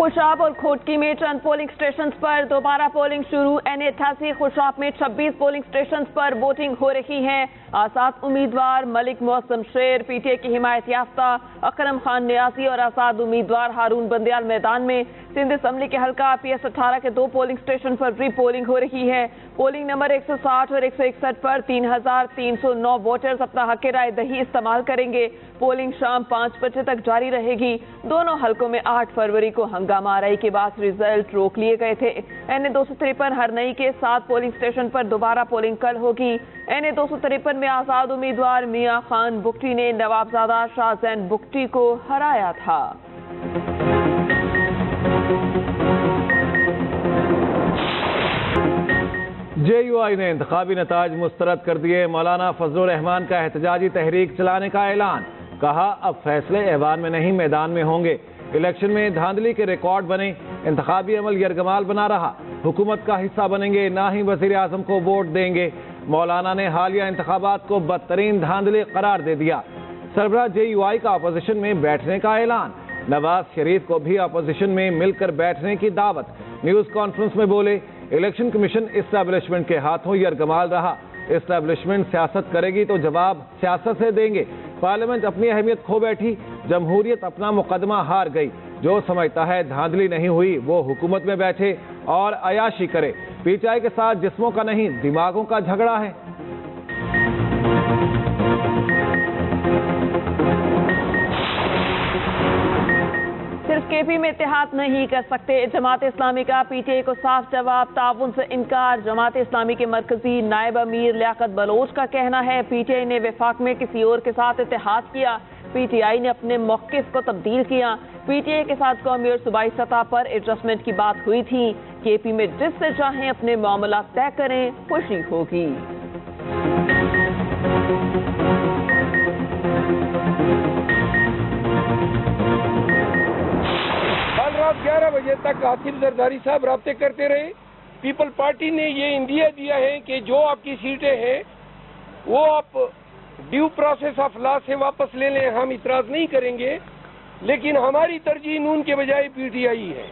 खुशाब और खोटकी में चंद polling station पर दोबारा पोलिंग शुरू। N88 खुशाब में 26 पोलिंग स्टेशन पर वोटिंग हो रही है। आजाद उम्मीदवार मलिक मौसम शेर, पीटीआई की हिमायत याफ्ता अकरम खान न्यासी और आजाद उम्मीदवार हारून बंदयाल मैदान में। सिंध असम्बली के हल्का PS18 के 2 पोलिंग स्टेशन पर री पोलिंग हो रही है। पोलिंग नंबर 160 और 161 पर 3309 वोटर्स अपना हक राय दही इस्तेमाल करेंगे। पोलिंग शाम 5 बजे तक जारी रहेगी। दोनों हलकों में 8 फरवरी को हंगामा आराई के बाद रिजल्ट रोक लिए गए थे। N253 हरनई के 7 पोलिंग स्टेशन पर दोबारा पोलिंग कल होगी। N253 में आजाद उम्मीदवार मियां खान बुगटी ने नवाबजादा शाहजैन बुगटी को हराया था। JUI ने इंतखाबी नताज मुस्तरद कर दिए। मौलाना फजलुर रहमान का एहतजाजी तहरीक चलाने का ऐलान। कहा अब फैसले ऐवान में नहीं मैदान में होंगे। इलेक्शन में धांधली के रिकॉर्ड बने, इंतखाबी अमल यरगमाल बना रहा। हुकूमत का हिस्सा बनेंगे, ना ही वजीर आजम को वोट देंगे। मौलाना ने हालिया इंतखाबात को बदतरीन धांधली करार दे दिया। सरबराह JUI का अपोजिशन में बैठने का ऐलान। नवाज शरीफ को भी अपोजिशन में मिलकर बैठने की दावत। न्यूज कॉन्फ्रेंस में बोले, इलेक्शन कमीशन इस्टेब्लिशमेंट के हाथों यरगमाल रहा। इस्टेब्लिशमेंट सियासत करेगी तो जवाब सियासत से देंगे। पार्लियामेंट अपनी अहमियत खो बैठी, जमहूरियत अपना मुकदमा हार गई। जो समझता है धांधली नहीं हुई वो हुकूमत में बैठे और अयाशी करे। पीटीआई के साथ जिस्मों का नहीं दिमागों का झगड़ा है। सिर्फ केपी में इत्तेहाद नहीं कर सकते। जमात इस्लामी का पीटीआई को साफ जवाब, ताउन से इनकार। जमात इस्लामी के मरकजी नायब अमीर लियाकत बलोच का कहना है पीटीआई ने वफाक में किसी और के साथ इत्तेहाद किया। पीटीआई ने अपने मौक़िफ़ को तब्दील किया। पीटीआई के साथ कौमी और सूबाई सतह पर एडजस्टमेंट की बात हुई थी। केपी में जिससे चाहें अपने मामला तय करें, खुशी होगी। रात 11 बजे तक आसिफ जरदारी साहब राब्ते करते रहे। पीपल पार्टी ने ये इंदिया दिया है कि जो आपकी सीटें हैं वो आप ड्यू प्रोसेस ऑफ लॉ से वापस ले लें, हम इतराज नहीं करेंगे, लेकिन हमारी तरजीह नून के बजाय पीटीआई है।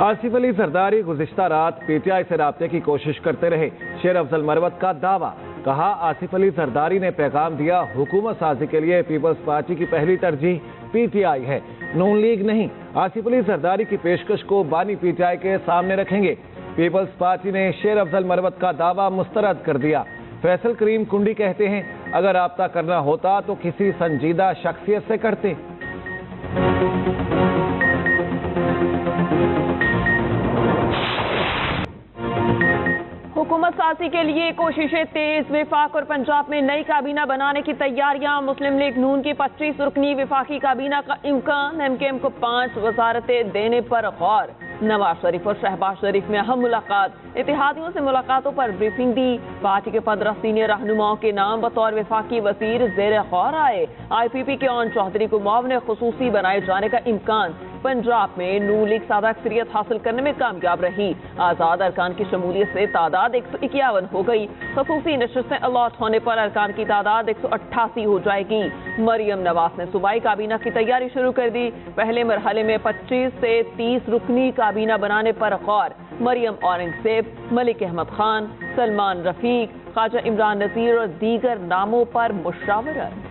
आसिफ अली जरदारी गुज़िश्ता रात पीटीआई से राब्ते की कोशिश करते रहे। शेर अफजल मरवत का दावा। कहा आसिफ अली जरदारी ने पैगाम दिया, हुकूमत साजी के लिए पीपल्स पार्टी की पहली तरजीह पीटीआई है, नून लीग नहीं। आसिफ अली जरदारी की पेशकश को बानी पीटीआई के सामने रखेंगे। पीपल्स पार्टी ने शेर अफजल मरवत का दावा मुस्तरद कर दिया। फैसल करीम कुंडी कहते हैं, अगर राब्ता करना होता तो किसी संजीदा शख्सियत से करते। हुकूमत साजी के लिए कोशिशें तेज। वफाक और पंजाब में नई काबीना बनाने की तैयारियां। मुस्लिम लीग नून की 25 रुकनी वफाकी काबीना का इम्कान। MKM को 5 वजारतें देने पर गौर। नवाज शरीफ और शहबाज शरीफ में अहम मुलाकात। इत्तेहादियों से मुलाकातों पर ब्रीफिंग दी। पार्टी के 15 सीनियर रहनुमाओं के नाम बतौर वफाकी वजीर ज़ेर गौर आए। IPP के ओन चौधरी को मुआविन खुसूसी बनाए जाने का इम्कान। पंजाब में नून लीग सादा अक्सरियत हासिल करने में कामयाब रही। आज़ाद अरकान की शमूलियत से तादाद 151 हो गई। खसूसी नशिस्तें अलॉट होने पर अरकान की तादाद 188 हो जाएगी। मरियम नवाज ने सूबाई काबीना की तैयारी शुरू कर दी। पहले मरहले में 25 से 30 रुकनी काबीना बनाने पर गौर। मरियम औरंगजेब, मलिक अहमद खान, सलमान रफीक, ख्वाजा इमरान नजीर और दीगर नामों पर मुशावरत।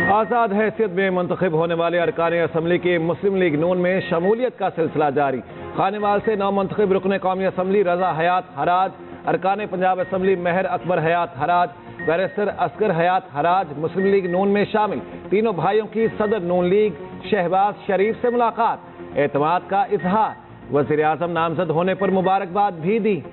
आज़ाद हैसियत में मुंतखब होने वाले अरकान असम्बली की मुस्लिम लीग नून में शमूलियत का सिलसिला जारी। खानेवाल से नौमुंतखब रुकन कौमी असम्बली रजा हयात हराज, अरकान पंजाब असम्बली मेहर अकबर हयात हराज, बैरिस्टर असगर हयात हराज मुस्लिम लीग नून में शामिल। तीनों भाइयों की सदर नून लीग शहबाज शरीफ से मुलाकात। एतमाद का इजहार। वज़ीर आज़म नामजद होने पर मुबारकबाद भी दी।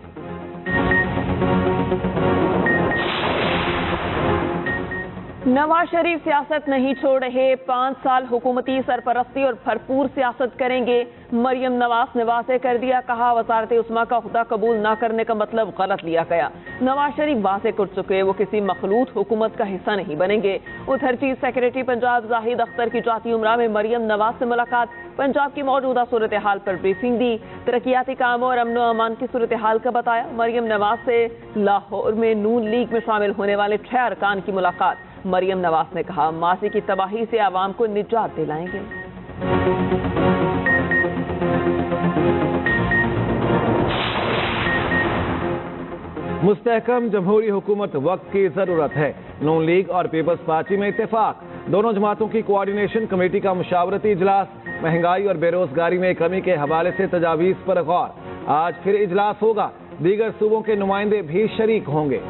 नवाज शरीफ सियासत नहीं छोड़ रहे, 5 साल हुकूमती सरपरस्ती और भरपूर सियासत करेंगे। मरियम नवाज ने वाज़ेह कर दिया, कहा वज़ारत उस्मा का खुदा कबूल न करने का मतलब गलत लिया गया। नवाज शरीफ वाज़ेह कर चुके, वो किसी मखलूत हुकूमत का हिस्सा नहीं बनेंगे। उधर चीफ सेक्रेटरी पंजाब जाहिद अख्तर की जाती उमरा में मरियम नवाज से मुलाकात, पंजाब की मौजूदा सूरत हाल पर ब्रीफिंग दी, तरक्याती कामों और अमन अमान की सूरत हाल का बताया। मरियम नवाज से लाहौर में नून लीग में शामिल होने वाले 6 अरकान की मुलाकात। मरियम नवाज ने कहा, मासी की तबाही से आवाम को निजात दिलाएंगे। मुस्तहकम जमहूरी हुकूमत वक्त की जरूरत है। नून लीग और पीपल्स पार्टी में इत्तेफाक, दोनों जमातों की कोऑर्डिनेशन कमेटी का मुशावरती इजलास। महंगाई और बेरोजगारी में कमी के हवाले से तजावीज पर गौर। आज फिर इजलास होगा, दीगर सूबों के नुमाइंदे भी शरीक होंगे।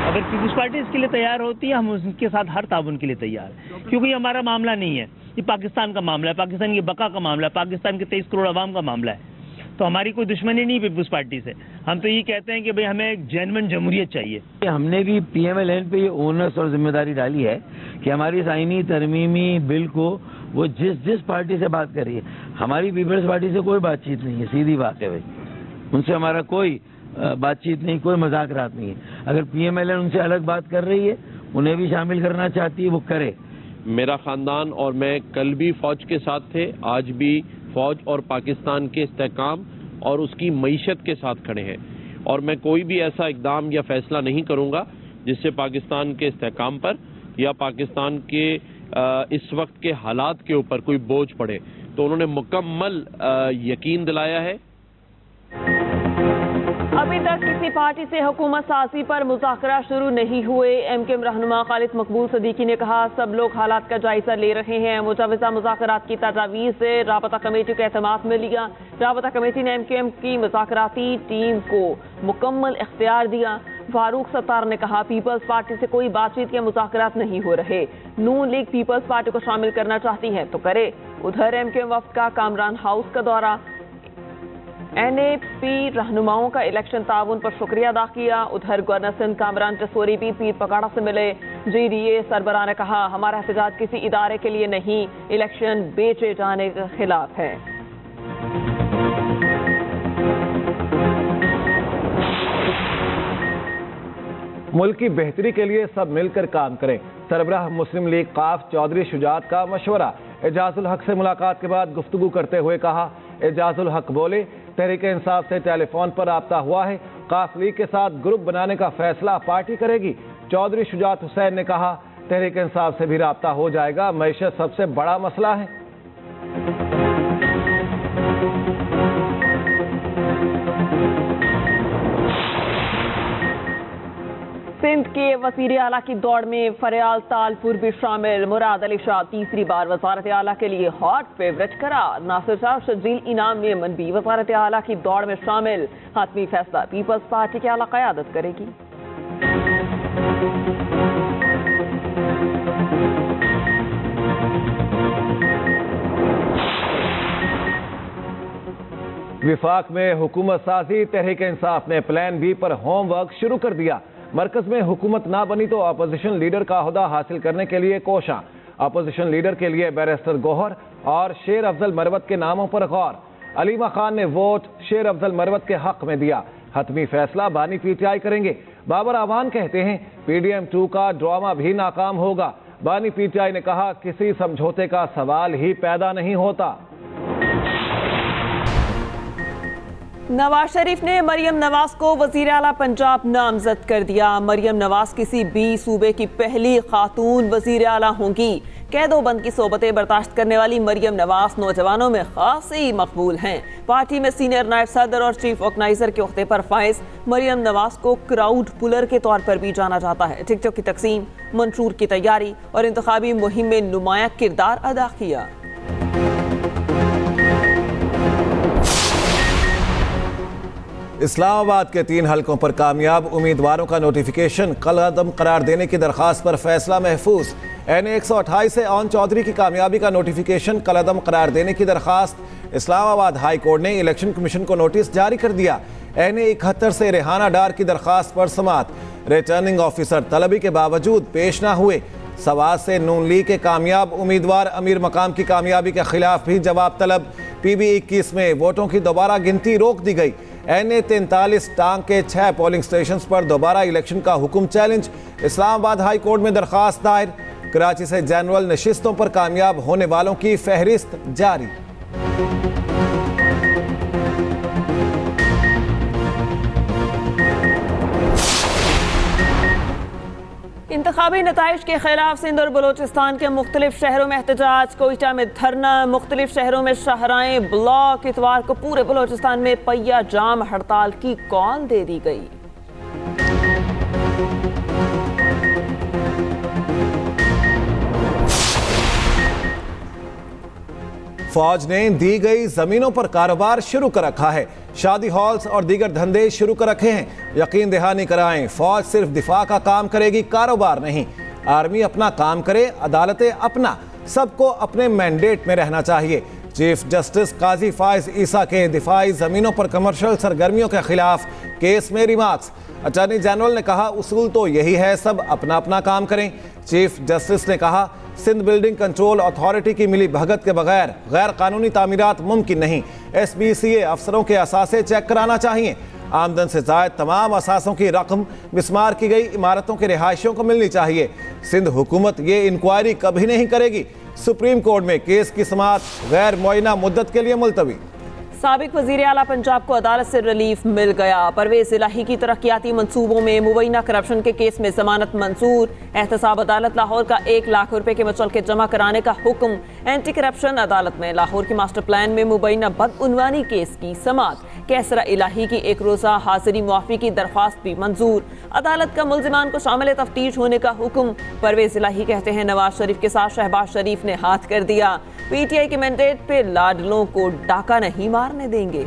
अगर पीपल्स पार्टी इसके लिए तैयार होती है, हम उसके साथ हर ताउन के लिए तैयार हैं, क्योंकि ये हमारा मामला नहीं है, ये पाकिस्तान का मामला है, पाकिस्तान की बका का मामला है, पाकिस्तान के 23 करोड़ आवाम का मामला है। तो हमारी कोई दुश्मनी नहीं पीपल्स पार्टी से। हम तो ये कहते हैं कि भाई हमें एक जेन्युइन जमहूरियत चाहिए। हमने भी PMLN पे ये ओनर्स और जिम्मेदारी डाली है कि हमारी इस आईनी तरमीमी बिल को वो जिस पार्टी से बात कर रही है, हमारी पीपल्स पार्टी से कोई बातचीत नहीं है, सीधी बात है भाई, उनसे हमारा कोई बातचीत नहीं, कोई मजाक रात नहीं है। अगर PMLN उनसे अलग बात कर रही है, उन्हें भी शामिल करना चाहती है, वो करे। मेरा ख़ानदान और मैं कल भी फ़ौज के साथ थे, आज भी फ़ौज और पाकिस्तान के इस्तेहकाम और उसकी मईशत के साथ खड़े हैं, और मैं कोई भी ऐसा इक़दाम या फ़ैसला नहीं करूँगा जिससे पाकिस्तान के इस्तेहकाम पर या पाकिस्तान के इस वक्त के हालात के ऊपर कोई बोझ पड़े। तो उन्होंने मुकम्मल यकीन दिलाया है। अभी तक किसी पार्टी से हुकूमत साजी पर मुज़ाकरा शुरू नहीं हुए। MKM रहनुमा खालिद मकबूल सदीकी ने कहा, सब लोग हालात का जायजा ले रहे हैं। मुजाविजा मुज़ाकरात की तजावीज़ से राबता कमेटी का एतमाद मिल लिया। राबता कमेटी ने MKM की मुज़ाकराती टीम को मुकम्मल इख्तियार दिया। फारूक सत्तार ने कहा, पीपल्स पार्टी से कोई बातचीत या मुज़ाकरात नहीं हो रहे। नून लीग पीपल्स पार्टी को शामिल करना चाहती है तो करे। उधर MKM वफ्द का कामरान हाउस का दौरा, NAP रहनुमाओं का इलेक्शन ताउन पर शुक्रिया अदा किया। उधर गवर्नर सिंध कामरान जसोरी भी पीर पकाड़ा से मिले। GDA सरबराह ने कहा, हमारा एहतजाज किसी इदारे के लिए नहीं, इलेक्शन बेचे जाने के खिलाफ है। मुल्क की बेहतरी के लिए सब मिलकर काम करें, सरबराह मुस्लिम लीग काफ चौधरी शुजात का मशवरा। एजाजुल हक से मुलाकात के बाद गुफ्तगू करते हुए कहा, एजाजुल हक बोले, तहरीक इंसाफ से टेलीफोन पर राब्ता हुआ है, काफ लीग के साथ ग्रुप बनाने का फैसला पार्टी करेगी। चौधरी शुजात हुसैन ने कहा, तहरीक इंसाफ से भी राब्ता हो जाएगा, मईशत सबसे बड़ा मसला है। सिंध के वज़ीर आला की दौड़ में फरियाल तालपुर भी शामिल। मुराद अली शाह तीसरी बार वज़ारत आला के लिए हॉट फेवरेट करार। नासिर शाह शजील इनाम मेमन भी वज़ारत आला की दौड़ में शामिल। हातमी फैसला पीपल्स पार्टी की आला क़यादत करेगी। विफाक में हुकूमत साजी, तहरीक इंसाफ ने प्लान B पर होमवर्क शुरू कर दिया। मरकज में हुकूमत ना बनी तो अपोजिशन लीडर का ओहदा हासिल करने के लिए कोशां। अपोजिशन लीडर के लिए बैरिस्टर गौहर और शेर अफजल मरवत के नामों पर गौर। अलीमा खान ने वोट शेर अफजल मरवत के हक में दिया। हतमी फैसला बानी PTI करेंगे। बाबर आवान कहते हैं, PDM 2 का ड्रामा भी नाकाम होगा। बानी PTI ने कहा, किसी समझौते का सवाल ही पैदा नहीं होता। नवाज शरीफ ने मरियम नवाज को वज़ीर आला पंजाब नामजद कर दिया। मरियम नवाज किसी भी सूबे की पहली खातून वज़ीर आला होंगी। कैदोबंद की सोबतें बर्दाश्त करने वाली मरियम नवाज नौजवानों में खासी मकबूल हैं। पार्टी में सीनियर नायब सदर और चीफ ऑर्गेनाइजर के ओहदे पर फाइज मरियम नवाज को क्राउड पुलर के तौर पर भी जाना जाता है। टिकटॉक की तकसीम, मंशूर की तैयारी और इंतखाबी मुहिम में नुमाया किरदार अदा किया। इस्लामाबाद के 3 हलकों पर कामयाब उम्मीदवारों का नोटिफिकेशन, कलअदम करार देने की दरखास्त पर फैसला महफूज। NA 128 से ओन चौधरी की कामयाबी का नोटिफिकेशन, कलअदम करार देने की दरखास्त। इस्लामाबाद हाई कोर्ट ने इलेक्शन कमीशन को नोटिस जारी कर दिया। NA 71 से रेहाना डार की दरखास्त पर समाअत। रिटर्निंग ऑफिसर तलबी के बावजूद पेश ना हुए। सवात से नून लीग के कामयाब उम्मीदवार अमीर मकाम की कामयाबी के खिलाफ भी जवाब तलब। PB 21 में वोटों की दोबारा गिनती रोक दी गई। NA 43 टांग के 6 पोलिंग स्टेशन पर दोबारा इलेक्शन का हुक्म चैलेंज। इस्लामाबाद हाई कोर्ट में दरखास्त दायर। कराची से जनरल नशिस्तों पर कामयाब होने वालों की फहरिस्त जारी। इंतखाबी नताइज के खिलाफ सिंध और बलोचिस्तान के मुख्तलिफ शहरों में एहतजाज। कोयटा में धरना, मुख्तलिफ शहरों में शाहराएं ब्लॉक। इतवार को पूरे बलोचिस्तान में पहिया जाम हड़ताल की कॉल दे दी गई। फौज ने दी गई जमीनों पर कारोबार शुरू कर रखा है। शादी हॉल्स और दीगर धंधे शुरू कर रखे हैं। यकीन दहानी कराएं, फौज सिर्फ दिफा का काम करेगी, कारोबार नहीं। आर्मी अपना काम करे, अदालतें अपना। सबको अपने मैंडेट में रहना चाहिए। चीफ जस्टिस काजी फायज ईसा के दिफाई जमीनों पर कमर्शियल सरगर्मियों के खिलाफ केस में रिमार्क्स। अटॉर्नी जनरल ने कहा, उसूल तो यही है, सब अपना अपना काम करें। चीफ जस्टिस ने कहा, सिंध बिल्डिंग कंट्रोल अथॉरिटी की मिली भगत के बगैर गैर कानूनी तामीरात मुमकिन नहीं। SBCA अफसरों के असासे चेक कराना चाहिए। आमदन से जायद तमाम असासों की रकम मिस्मार की गई इमारतों के रिहायशियों को मिलनी चाहिए। सिंध हुकूमत ये इंक्वायरी कभी नहीं करेगी। सुप्रीम कोर्ट में केस की समाअत गैर मुअय्यना मुद्दत के लिए मुलतवी। साबिक वजीर आला पंजाब को अदालत से रिलीफ मिल गया। परवेज इलाही की तरक्याती मंसूबों में मुबैना करप्शन के केस में जमानत मंजूर। एहतसाब अदालत लाहौर का 1 लाख रुपए के मुचलके जमा कराने का हुक्म। एंटी करप्शन अदालत में लाहौर की मास्टर प्लान में मुबैना बदउनवानी केस की समाअत। कैसरा इलाही की 1 रोज़ा हाजिरी मुआफी की दरख्वास्त भी मंजूर। अदालत का मुल्जिमान को शामिल तफ्तीश होने का हुक्म। परवेज इलाही कहते हैं, नवाज शरीफ के साथ शहबाज शरीफ ने हाथ कर दिया। PTI के मैंडेट पे लाडलों को डाका नहीं मारने देंगे।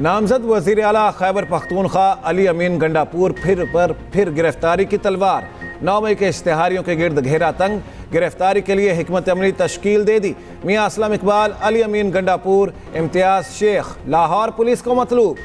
नामजद वजीर आला खैबर पख्तूनख्वा अली अमीन गंडापुर फिर गिरफ्तारी की तलवार। 9 मई के इश्तिहारियों के गिर्द घेरा तंग। गिरफ्तारी के लिए हिकमत अमली तश्कील दे दी। मियां असलम इकबाल, अली अमीन गंडापुर, इम्तियाज शेख लाहौर पुलिस को मतलूब।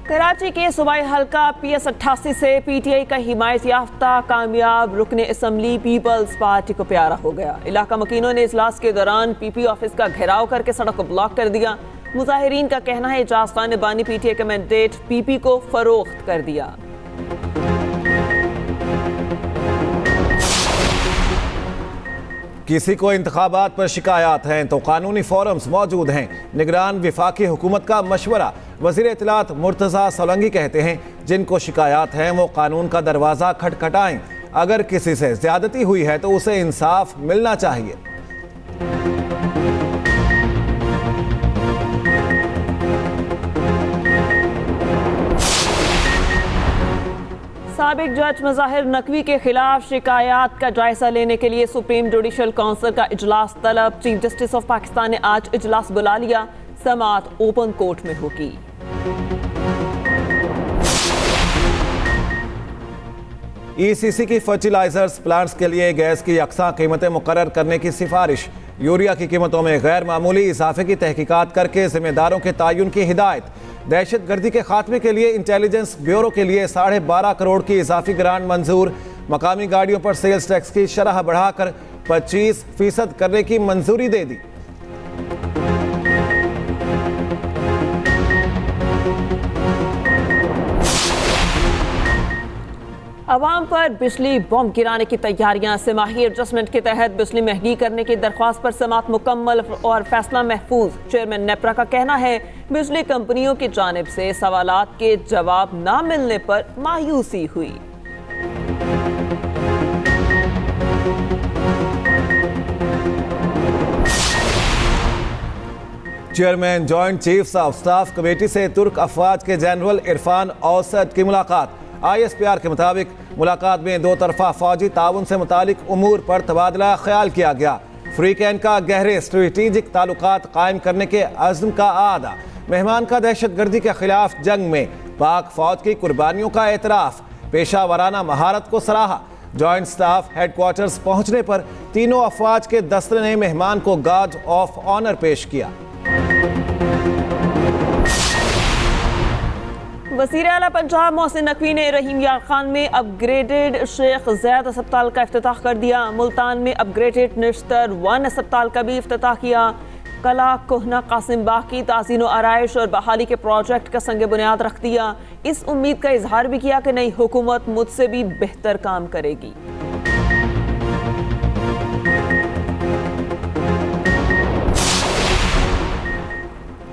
कराची के सूबाई हल्का PS 88 से PTI का हिमायत याफ्ता कामयाब रुकने असम्बली पीपल्स पार्टी को प्यारा हो गया। इलाका मकीनों ने इजलास के दौरान PP ऑफिस का घेराव करके सड़क को ब्लॉक कर दिया। मुजाहिरीन का कहना है, एजाज खान ने बानी PTI का मैंडेट PP को फरोख्त कर दिया। किसी को इंतखाबात पर शिकायत हैं तो कानूनी फोरम्स मौजूद हैं। निगरान विफाकी हुकूमत का मशवरा। वज़ीर इत्तलात मुर्तज़ा सोलंगी कहते हैं, जिनको शिकायत हैं वो कानून का दरवाज़ा खटखटाएं। अगर किसी से ज्यादती हुई है तो उसे इंसाफ मिलना चाहिए। साबिक जज मज़ाहिर नकवी के खिलाफ शिकायत का जायजा लेने के लिए सुप्रीम जुडिशल काउंसिल का इजलास तलब। चीफ जस्टिस ऑफ पाकिस्तान ने आज इजलास बुला लिया। समाअत ओपन कोर्ट में होगी। ECC की फर्टिलाइजर्स प्लांट्स के लिए गैस की यकसा कीमतें मुकर्रर करने की सिफारिश। यूरिया की कीमतों में गैर मामूली इजाफे की तहकीकात करके जिम्मेदारों के तयन की हिदायत। दहशत गर्दी के खात्मे के लिए इंटेलिजेंस ब्यूरो के लिए 12.5 करोड़ की इजाफी ग्रांट मंजूर। मकामी गाड़ियों पर सेल्स टैक्स की शरह बढ़ाकर 25% करने की मंजूरी दे दी। अवाम पर बिजली बम गिराने की तैयारियां। सिमाही एडजस्टमेंट के तहत बिजली महंगी करने की दरख्वास्त पर समाअत मुकम्मल और फैसला महफूज। चेयरमैन नेपरा का कहना है, बिजली कंपनियों की जानिब से सवालात के जवाब न मिलने पर मायूसी हुई। Chairman joint chiefs of staff committee से तुर्क अफवाज के जनरल इरफान औसद की मुलाकात। ISPR के मुताबिक मुलाकात में दो तरफा फौजी ताउन से मुतालिक उमूर पर तबादला ख्याल किया गया। फ्री कैन का गहरे स्ट्रेटेजिक ताल्लुकात कायम करने के अज़्म का आदा, मेहमान का दहशतगर्दी के खिलाफ जंग में पाक फौज की कुर्बानियों का एतराफ़, पेशा वराना महारत को सराहा। जॉइंट स्टाफ हेडक्वार्टर्स पहुंचने पर तीनों अफवाज के दस्ते ने मेहमान को गार्ड ऑफ ऑनर पेश किया। वज़ीर आला पंजाब मोहसिन नकवी ने रहीम यार खान में अपग्रेडेड शेख ज़ैद अस्पताल का इफ्तिताह कर दिया। मुल्तान में अपग्रेडेड निश्तर 1 अस्पताल का भी इफ्तिताह किया। कला कोहना कासिम बाग की ताज़ीन आराइश और बहाली के प्रोजेक्ट का संग बुनियाद रख दिया। इस उम्मीद का इजहार भी किया कि नई हुकूमत मुझसे भी बेहतर काम करेगी।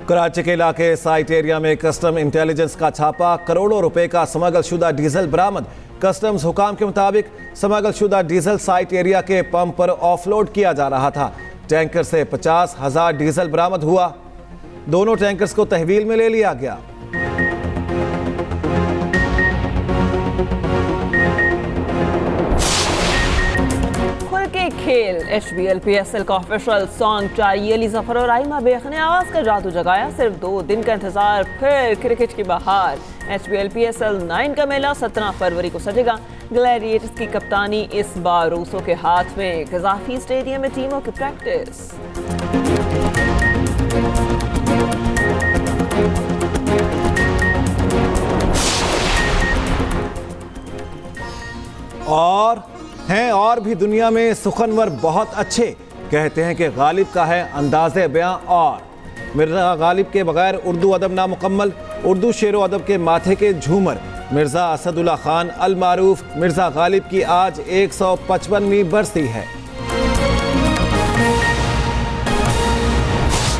कराची के इलाके साइट एरिया में कस्टम इंटेलिजेंस का छापा, करोड़ों रुपए का स्मगल शुदा डीजल बरामद। कस्टम्स हुकाम के मुताबिक स्मगल शुदा डीजल साइट एरिया के पंप पर ऑफलोड किया जा रहा था। टैंकर से 50,000 डीजल बरामद हुआ। दोनों टैंकर्स को तहवील में ले लिया गया। खुल के खेल HBL PSL का ऑफिशियल सॉन्ग जारी। अली जफर और आइमा बेग ने आवाज का जादू जगाया। सिर्फ 2 दिन का इंतजार, फिर क्रिकेट की बहार। HBL PSL 9 का मेला 17 फरवरी को सजेगा। ग्लैडिएटर्स की कप्तानी इस बार रूसों के हाथ में। गजाफी स्टेडियम में टीमों की प्रैक्टिस। और भी दुनिया में सुखनवर बहुत अच्छे। कहते हैं कि गालिब का है अंदाज़े बयां और मिर्ज़ा गालिब के बगैर उर्दू अदब नामुकम्मल। उर्दू शेरो अदब के माथे के झूमर मिर्ज़ा असदुल्ला खान अल मारूफ मिर्ज़ा गालिब की आज 155वीं बरसी है।